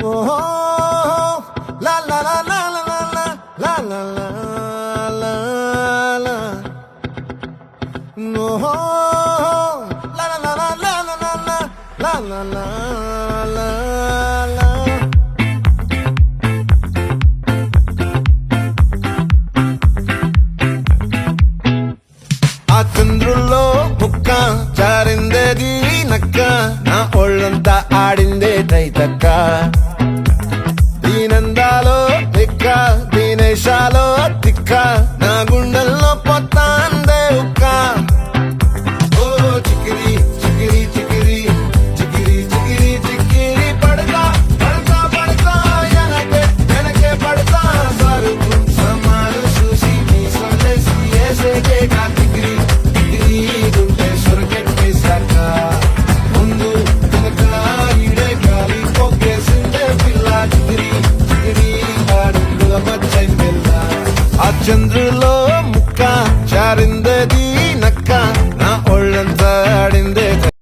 ఓహో లా లా లా లా లా లా లా లా లా లా ఓహో లా లా లా లా లా లా లా లా లా లా లా ఆ చంద్రుల్లో ముక్క జారిందేది నక్క నా ఒళ్ళంతా ఆడిందే తైతక్క దీనందాలో తిక్క దీనేశాలో తిక్క నా గుండెల్లో పొత్తాందే ఉక్క ఓ చికిరి చికిరి చికిరి చికిరి చికిరి చికిరి పడతా పడతా పడతా వెనకే వెనకే పడతా సరుకు సమాలు చూసి నీ సొల్లేసి ఏసేకే కాతిగిరి తిగిరి గుంటే సొరకెట్టేశాక ముందు వెనక ఈడే గాలి పొగ్గేసిందే పిల్ల చిగిరి చిగిరి ఆడుగుల మచ్చై పిల్ల ఆ చంద్రులో ముక్క జారిందేది